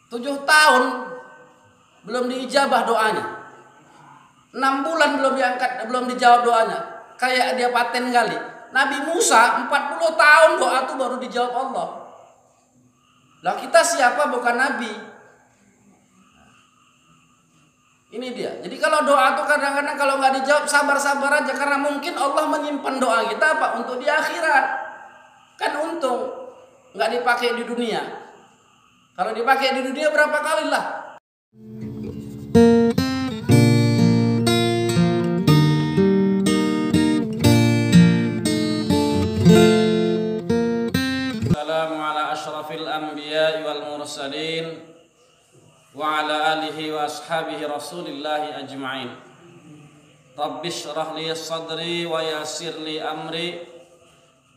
7 tahun belum diijabah doanya. 6 bulan belum diangkat, belum dijawab doanya. Kayak dia paten kali. Nabi Musa 40 tahun doa itu baru dijawab Allah. Lah kita siapa bukan nabi? Ini dia. Jadi kalau doa itu kadang-kadang kalau nggak dijawab sabar-sabar aja, karena mungkin Allah menyimpan doa kita apa? Untuk di akhirat. Kan untung nggak dipakai di dunia. Kalau dipakai di dunia berapa kali lah. Assalamu ala asyrafil anbiya wal mursalin wa ala alihi wa ashabihi rasulillahi ajma'in. Rabbi syrah li sadri wa yassir li amri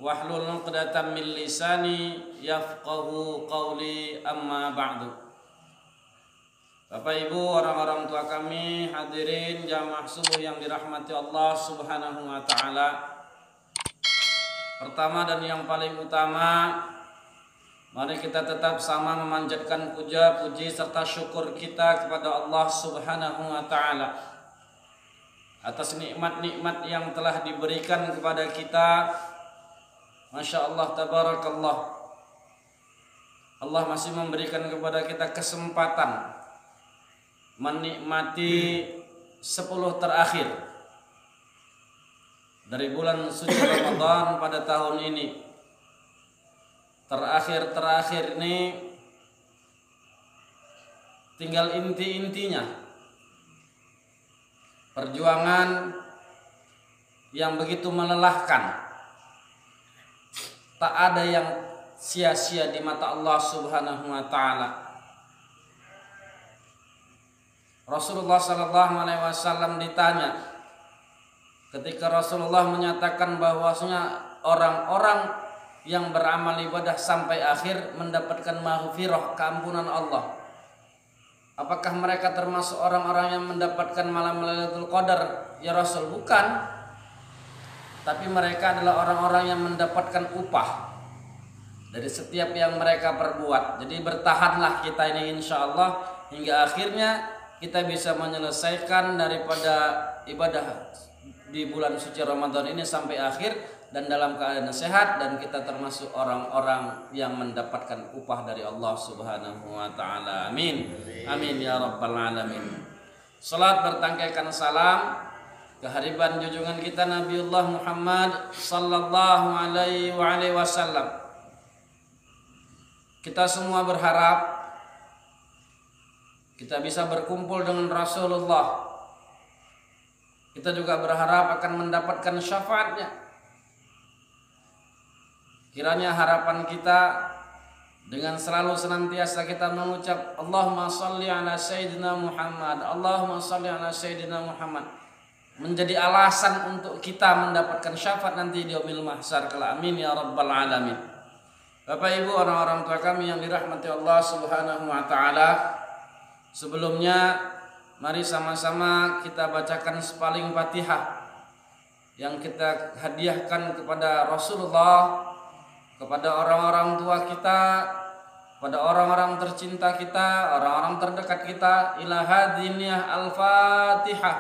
wahlul 'uqdatam min lisani yafqahu qawli, amma ba'du. Bapak Ibu, orang-orang tua kami, hadirin jamaah subuh yang dirahmati Allah Subhanahu wa taala. Pertama dan yang paling utama, mari kita tetap sama memanjatkan puja, puji serta syukur kita kepada Allah Subhanahu wa taala atas nikmat-nikmat yang telah diberikan kepada kita. Masya Allah, tabarakallah. Allah masih memberikan kepada kita kesempatan menikmati 10 terakhir dari bulan suci Ramadan pada tahun ini. Terakhir ini tinggal inti-intinya. Perjuangan yang begitu melelahkan. Tak ada yang sia-sia di mata Allah Subhanahu wa taala. Rasulullah sallallahu alaihi wasallam ditanya ketika Rasulullah menyatakan bahwasanya orang-orang yang beramal ibadah sampai akhir mendapatkan maghfirah, keampunan Allah. Apakah mereka termasuk orang-orang yang mendapatkan malam Lailatul Qadar? Ya Rasul, bukan. Tapi mereka adalah orang-orang yang mendapatkan upah dari setiap yang mereka perbuat. Jadi bertahanlah kita ini insya Allah hingga akhirnya kita bisa menyelesaikan daripada ibadah di bulan suci Ramadan ini sampai akhir dan dalam keadaan sehat, dan kita termasuk orang-orang yang mendapatkan upah dari Allah Subhanahu wa taala. Amin. Amin ya rabbal alamin. Salat bertangkaikan salam kehadiran junjungan kita Nabiullah Muhammad sallallahu alaihi wasallam. Kita semua berharap kita bisa berkumpul dengan Rasulullah. Kita juga berharap akan mendapatkan syafaatnya. Kiranya harapan kita dengan selalu senantiasa kita mengucap Allahumma salli ala Sayyidina Muhammad, Allahumma salli ala Sayyidina Muhammad, menjadi alasan untuk kita mendapatkan syafaat nanti di yaumil mahsyar kelak. Amin ya rabbal alamin. Bapak Ibu, orang-orang tua kami yang dirahmati Allah Subhanahu wa taala, sebelumnya mari sama-sama kita bacakan sepaling Fatihah yang kita hadiahkan kepada Rasulullah, kepada orang-orang tua kita, kepada orang-orang tercinta kita, orang-orang terdekat kita. Ila hadiniyah al-Fatihah.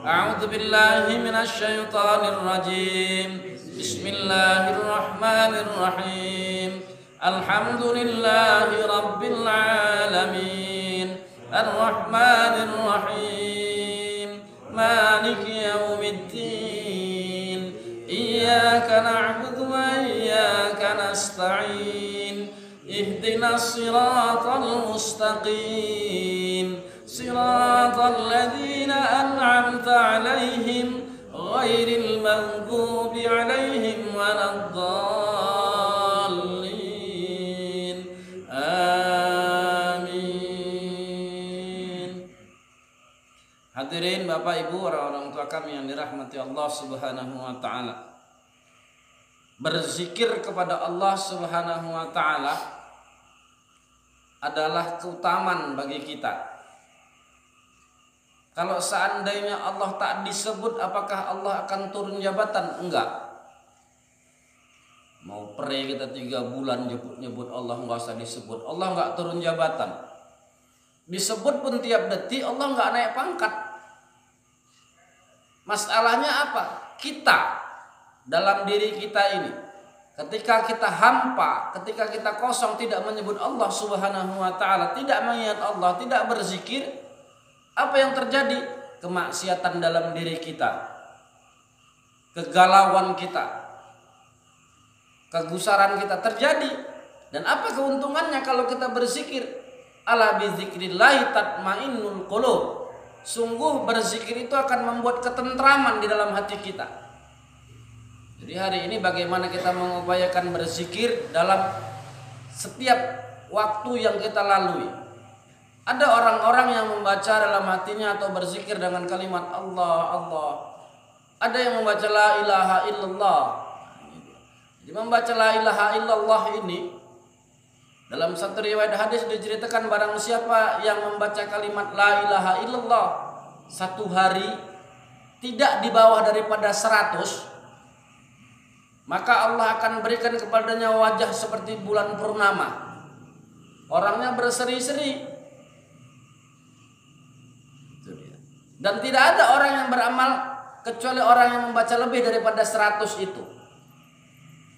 A'udzu billahi minasy syaithanir rajim. Bismillahirrahmanirrahim. Alhamdulillahi rabbil alamin. Ar-Rahmanir Rahim. Maliki yaumiddin. Iyyaka na'budu wa iyyaka nasta'in. Ihdinas siratal mustaqim. Siratal ladzina an'amta 'alaihim ghairil maghdubi 'alaihim waladdallin. Amin. Hadirin Bapak Ibu, orang-orang tua kami yang dirahmati Allah Subhanahu wa taala. Berzikir kepada Allah Subhanahu wa taala adalah keutamaan bagi kita. Kalau seandainya Allah tak disebut, apakah Allah akan turun jabatan? Enggak. Mau pray kita 3 bulan nyebut Allah, enggak usah disebut. Allah enggak turun jabatan. disebut pun tiap detik, Allah nggak naik pangkat. Masalahnya apa? Kita dalam diri kita ini, ketika kita hampa, ketika kita kosong, tidak menyebut Allah Subhanahu wa ta'ala, tidak mengingat Allah, tidak berzikir, apa yang terjadi? Kemaksiatan dalam diri kita, kegalauan kita, kegusaran kita terjadi. Dan apa keuntungannya kalau kita berzikir? Ala bizikrillahi tatmainnul qulub. Sungguh berzikir itu akan membuat ketentraman di dalam hati kita. Jadi hari ini bagaimana kita mengupayakan berzikir dalam setiap waktu yang kita lalui. Ada orang-orang yang membaca dalam hatinya atau berzikir dengan kalimat Allah, Allah. Ada yang membaca la ilaha illallah. Jadi membaca la ilaha illallah ini, dalam satu riwayat hadis diceritakan barang siapa yang membaca kalimat la ilaha illallah satu hari tidak di bawah daripada 100, maka Allah akan berikan kepadanya wajah seperti bulan purnama. Orangnya berseri-seri. Dan tidak ada orang yang beramal kecuali orang yang membaca lebih daripada 100 itu.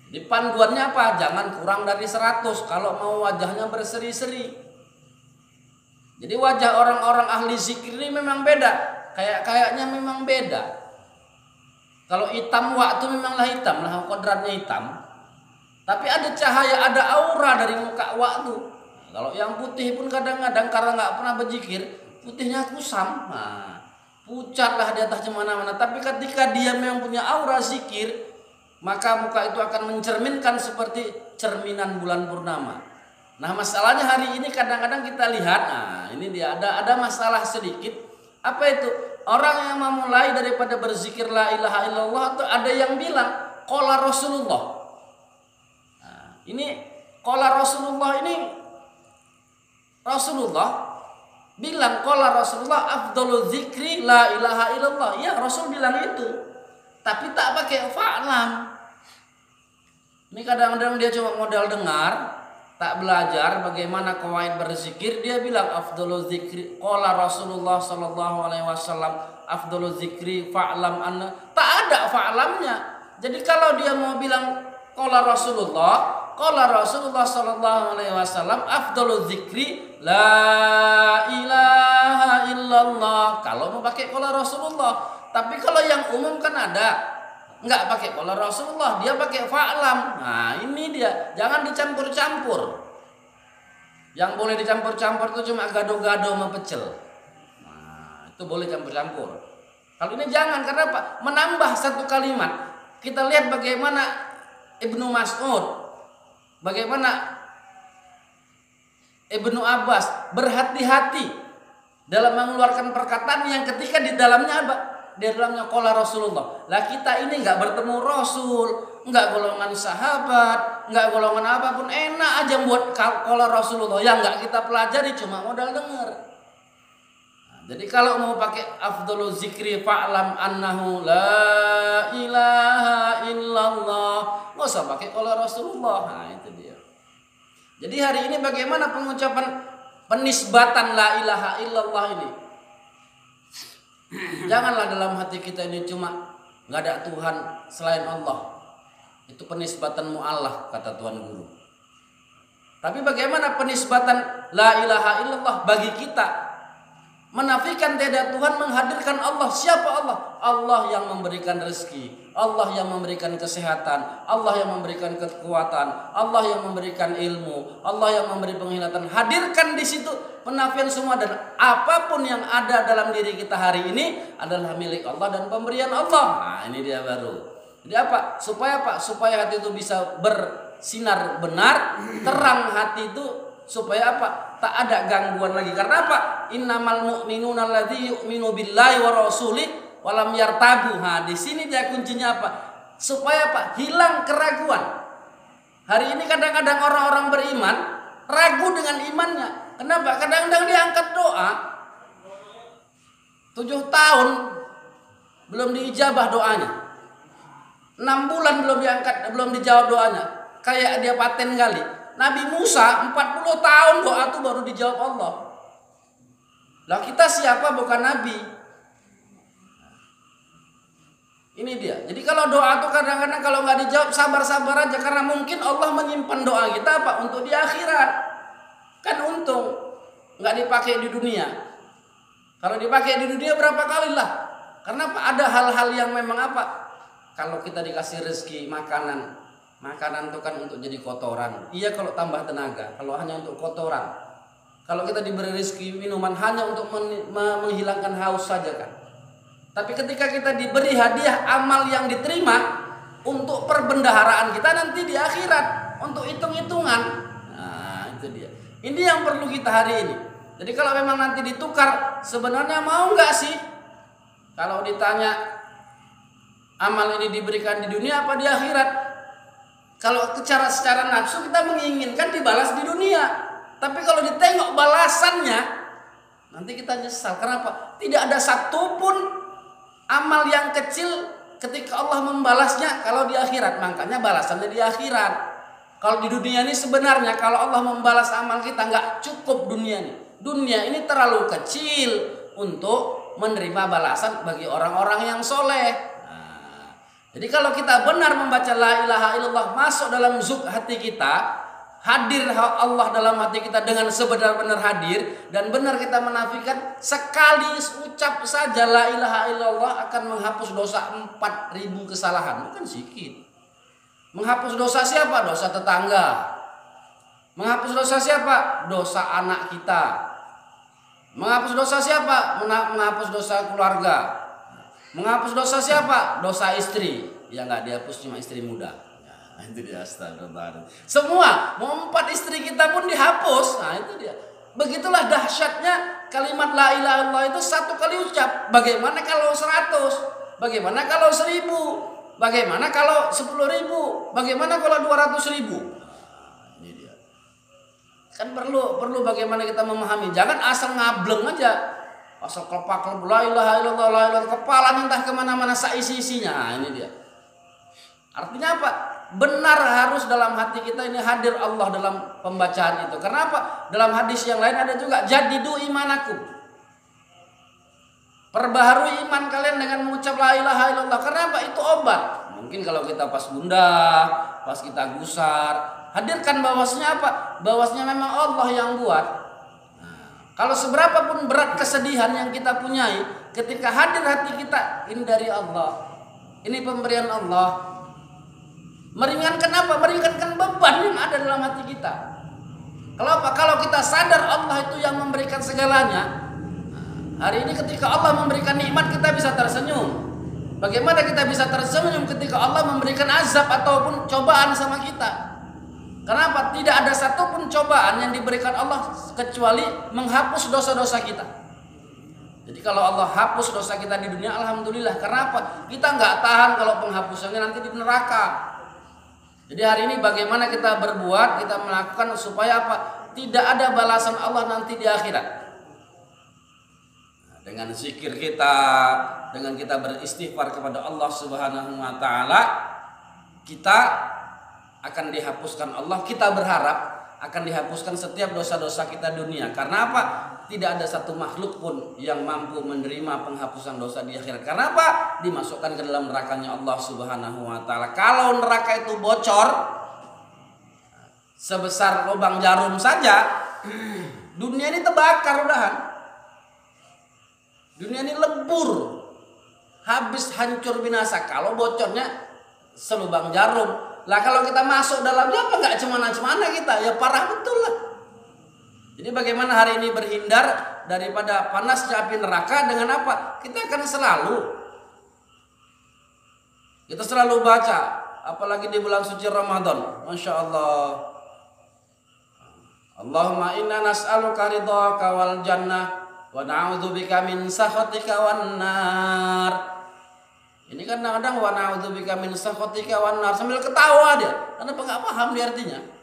Di panduannya apa? Jangan kurang dari 100 kalau mau wajahnya berseri-seri. Jadi wajah orang-orang ahli zikir ini memang beda. Kayaknya memang beda. Kalau hitam waktu memanglah hitam lah, kodratnya hitam. Tapi ada cahaya, ada aura dari muka waktu. Kalau yang putih pun kadang-kadang karena nggak pernah berzikir, putihnya kusam. Nah, pucatlah di atas mana-mana. Tapi ketika dia memang punya aura zikir, maka muka itu akan mencerminkan seperti cerminan bulan purnama. Nah, masalahnya hari ini kadang-kadang kita lihat, nah ini dia ada masalah sedikit. Apa itu? Orang yang memulai daripada berzikir la ilaha illallah itu ada yang bilang qala Rasulullah. Nah, ini qala Rasulullah ini Rasulullah bilang qala Rasulullah afdalu dzikri la ilaha illallah. Ya, Rasul bilang itu. Tapi tak pakai fa'lam. Ini kadang-kadang dia cuma modal dengar, tak belajar bagaimana kawaid berzikir. Dia bilang afdalu dzikri qala Rasulullah sallallahu alaihi wasallam afdalu dzikri fa'lam anna. Tak ada fa'lamnya. Jadi kalau dia mau bilang qala Rasulullah sallallahu alaihi wasallam afdalu dzikri la ilaha illallah. Kalau mau pakai qala Rasulullah. Tapi kalau yang umum kan ada, nggak pakai qala Rasulullah, dia pakai fa'lam. Nah ini dia, jangan dicampur-campur. Yang boleh dicampur-campur itu cuma gado-gado sama pecel. Nah itu boleh campur-campur. Kalau ini jangan, karena apa? Menambah satu kalimat. Kita lihat bagaimana Ibnu Mas'ud, bagaimana Ibnu Abbas berhati-hati dalam mengeluarkan perkataan yang ketika di dalamnya apa? Di dalamnya qala Rasulullah. Lah kita ini nggak bertemu Rasul, nggak golongan sahabat, nggak golongan apapun, enak aja buat qala Rasulullah. Yang nggak kita pelajari cuma modal dengar. Nah, jadi kalau mau pakai afdhalu zikri fa'lam annahu la ilaha illallah, nggak usah pakai qala Rasulullah. Nah itu dia. Jadi hari ini bagaimana pengucapan penisbatan la ilaha illallah ini? Janganlah dalam hati kita ini cuma nggak ada Tuhan selain Allah. Itu penisbatan mu'allah kata Tuan Guru. Tapi bagaimana penisbatan la ilaha illallah bagi kita? Menafikan tiada Tuhan, menghadirkan Allah. Siapa Allah? Allah yang memberikan rezeki, Allah yang memberikan kesehatan, Allah yang memberikan kekuatan, Allah yang memberikan ilmu, Allah yang memberi penghilatan. Hadirkan di situ penafian semua, dan apapun yang ada dalam diri kita hari ini adalah milik Allah dan pemberian Allah. Nah ini dia baru. Jadi apa? Supaya apa? Supaya hati itu bisa bersinar benar, terang hati itu, supaya apa? Tak ada gangguan lagi. Karena apa? Innamal mu'minuna alladzi yu'minu billahi wa rasulih wa lam yartabu. Nah, di sini dia kuncinya apa? Supaya apa? Hilang keraguan. Hari ini kadang-kadang orang-orang beriman ragu dengan imannya. Kenapa? Kadang-kadang dia angkat doa 7 tahun belum diijabah doanya. 6 bulan belum diangkat, belum dijawab doanya. Kayak dia paten kali. Nabi Musa 40 tahun doa itu baru dijawab Allah. Lah kita siapa bukan nabi? Ini dia. Jadi kalau doa tuh kadang-kadang kalau nggak dijawab sabar-sabar aja, karena mungkin Allah menyimpan doa kita apa? Untuk di akhirat. Kan untung nggak dipakai di dunia. Kalau dipakai di dunia berapa kali lah. Karena apa? Ada hal-hal yang memang apa? Kalau kita dikasih rezeki makanan itu kan untuk jadi kotoran. Iya kalau tambah tenaga. Kalau hanya untuk kotoran. Kalau kita diberi rezeki minuman hanya untuk menghilangkan haus saja kan. Tapi ketika kita diberi hadiah amal yang diterima untuk perbendaharaan kita nanti di akhirat, untuk hitung-hitungan. Nah, itu dia. Ini yang perlu kita hari ini. Jadi kalau memang nanti ditukar, sebenarnya mau nggak sih? Kalau ditanya amal ini diberikan di dunia apa di akhirat? Kalau secara nafsu kita menginginkan dibalas di dunia. Tapi kalau ditengok balasannya, nanti kita nyesal. Kenapa? Tidak ada satupun amal yang kecil ketika Allah membalasnya kalau di akhirat. Makanya balasannya di akhirat. Kalau di dunia ini sebenarnya kalau Allah membalas amal kita nggak cukup dunia ini. Dunia ini terlalu kecil untuk menerima balasan bagi orang-orang yang soleh. Nah, jadi kalau kita benar membaca la ilaha illallah masuk dalam zuk hati kita, hadir Allah dalam hati kita dengan sebenar-benar hadir, dan benar kita menafikan, sekali ucap saja la ilaha illallah akan menghapus dosa 4.000 kesalahan. Bukan sedikit. Menghapus dosa siapa? Dosa tetangga. Menghapus dosa siapa? Dosa anak kita. Menghapus dosa siapa? Menghapus dosa keluarga. Menghapus dosa siapa? Dosa istri. Ya nggak dihapus cuma istri muda. Itu dia, astagfirullah. Semua mau 4 istri kita pun dihapus. Nah itu dia. Begitulah dahsyatnya kalimat la ilaha illallah itu satu kali ucap. Bagaimana kalau 100? Bagaimana kalau 1000? Bagaimana kalau 10.000? Bagaimana kalau 200.000? Nah, ini dia. Kan perlu bagaimana kita memahami. Jangan asal ngableng aja. Asal kelepak la ilaha illallah, la ilaha, kepalanya entah kemana-mana seisi-isinya. Nah, ini dia. Artinya apa? Benar harus dalam hati kita ini hadir Allah dalam pembacaan itu. Kenapa? Dalam hadis yang lain ada juga jadidu imanakum. Perbaharui iman kalian dengan mengucap la ilaha illallah. Kenapa? Itu obat. Mungkin kalau kita pas gundah, pas kita gusar, hadirkan bahwasanya apa? Bahwasanya memang Allah yang buat. Nah, kalau seberapa pun berat kesedihan yang kita punyai, ketika hadir hati kita, ini dari Allah. Ini pemberian Allah. Meringankan apa? Meringankan beban yang ada dalam hati kita. Kalau apa? Kalau kita sadar Allah itu yang memberikan segalanya. Hari ini ketika Allah memberikan nikmat kita bisa tersenyum. Bagaimana kita bisa tersenyum ketika Allah memberikan azab ataupun cobaan sama kita? Kenapa? Tidak ada satupun cobaan yang diberikan Allah kecuali menghapus dosa-dosa kita. Jadi kalau Allah hapus dosa kita di dunia, alhamdulillah. Kenapa? Kita nggak tahan kalau penghapusannya nanti di neraka. Jadi hari ini bagaimana kita berbuat, kita melakukan supaya apa? Tidak ada balasan Allah nanti di akhirat. Dengan zikir kita, dengan kita beristighfar kepada Allah Subhanahu wa taala, kita akan dihapuskan Allah. Kita berharap akan dihapuskan setiap dosa-dosa kita dunia. Karena apa? Tidak ada satu makhluk pun yang mampu menerima penghapusan dosa di akhirat. Karena apa? Dimasukkan ke dalam nerakanya Allah Subhanahu wa taala. Kalau neraka itu bocor sebesar lubang jarum saja, dunia ini terbakar udahan. Dunia ini lebur. Habis hancur binasa kalau bocornya selubang jarum. Lah kalau kita masuk dalamnya apa enggak cemana-cemana kita? Ya parah betul lah. Jadi bagaimana hari ini berhindar daripada panasnya api neraka dengan apa? Kita akan selalu baca, apalagi di bulan suci Ramadan. Masya Allah. Allahumma inna nas'aluka ridhaka wal jannah wa na'udzubika min sakhatika wan nar. Ini kan kadang-kadang wa na'udzubika min sakhatika wan nar sambil ketawa dia. Karena enggak paham dia artinya.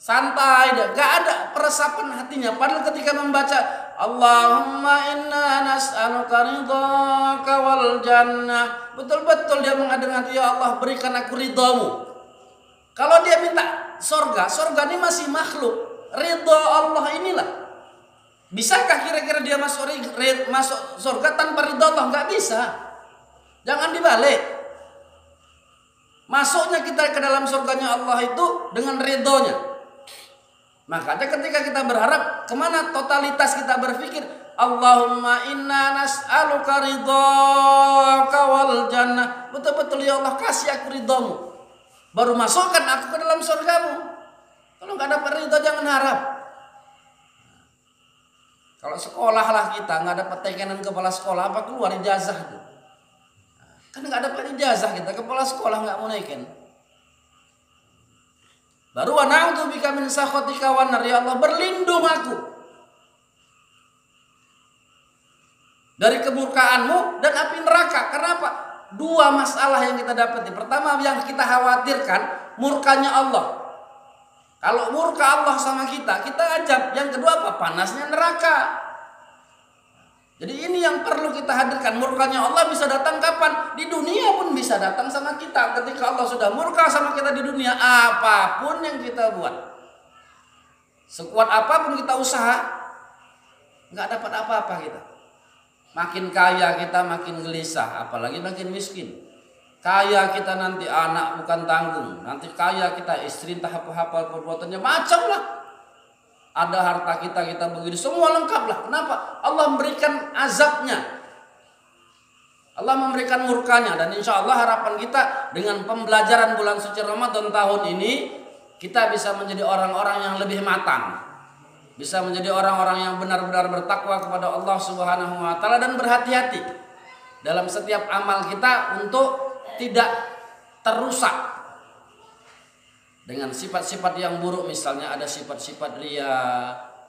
Santai dia, gak ada peresapan hatinya. Padahal ketika membaca Allahumma inna nas'aluka ridhaka wal jannah, betul-betul dia mengadakan ya Allah berikan aku ridhamu. Kalau dia minta sorga ini masih makhluk. Ridha Allah inilah Bisakah kira-kira dia masuk surga tanpa ridho Allah? Nggak bisa. Jangan dibalik. Masuknya kita ke dalam surganya Allah itu dengan ridhonya. Makanya ketika kita berharap, kemana totalitas kita berpikir? Allahumma inna nas'aluka ridhaka wal jannah. Betul-betul ya Allah, kasih aku ridhomu, baru masukkan aku ke dalam surgamu. Kalau nggak dapat ridho jangan harap. Kalau sekolah lah kita nggak dapat tekenan kepala sekolah, apa keluar ijazah itu? Kan nggak dapat ijazah kita, kepala sekolah nggak mau naikin. Baru wa na'udzubika min sakhatika wan nar, ya Allah berlindung aku dari kemurkaanmu dan api neraka. Kenapa? Dua masalah yang kita dapat. Pertama yang kita khawatirkan, murkanya Allah. Kalau murka Allah sama kita ajab. Yang kedua apa? Panasnya neraka. Jadi ini yang perlu kita hadirkan. Murkanya Allah bisa datang kapan? Di dunia pun bisa datang sama kita. Ketika Allah sudah murka sama kita di dunia, apapun yang kita buat, sekuat apapun kita usaha, nggak dapat apa-apa kita. Makin kaya kita makin gelisah, apalagi makin miskin. Kaya kita nanti anak bukan tanggung, nanti kaya kita istri entah apa-apa perbuatannya macam lah. Ada harta kita begini, semua lengkap lah. Kenapa? Allah memberikan azabnya, Allah memberikan murkanya. Dan insya Allah harapan kita dengan pembelajaran bulan suci Ramadan tahun ini, kita bisa menjadi orang-orang yang lebih matang, bisa menjadi orang-orang yang benar-benar bertakwa kepada Allah Subhanahu wa taala dan berhati-hati dalam setiap amal kita untuk tidak terusak dengan sifat-sifat yang buruk. Misalnya ada sifat-sifat riya,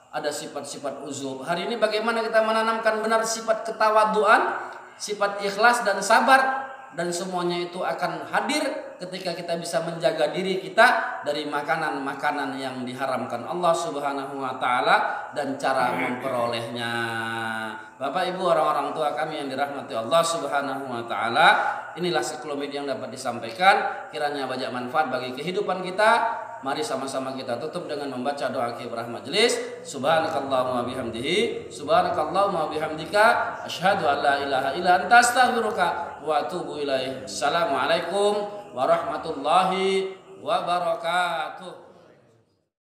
ada sifat-sifat uzub. Hari ini bagaimana kita menanamkan benar sifat ketawaduan, sifat ikhlas dan sabar, dan semuanya itu akan hadir ketika kita bisa menjaga diri kita dari makanan-makanan yang diharamkan Allah Subhanahu wa taala dan cara memperolehnya. Bapak Ibu, orang-orang tua kami yang dirahmati Allah Subhanahu wa taala, inilah sekelumit yang dapat disampaikan. Kiranya banyak manfaat bagi kehidupan kita. Mari sama-sama kita tutup dengan membaca doa kibrah majelis. Subhanakallahumma bihamdihi, subhanakallahumma bihamdika, asyhadu an la ilaha illa anta astaghfiruka wa atubu ilaih. Assalamualaikum warahmatullahi wabarakatuh.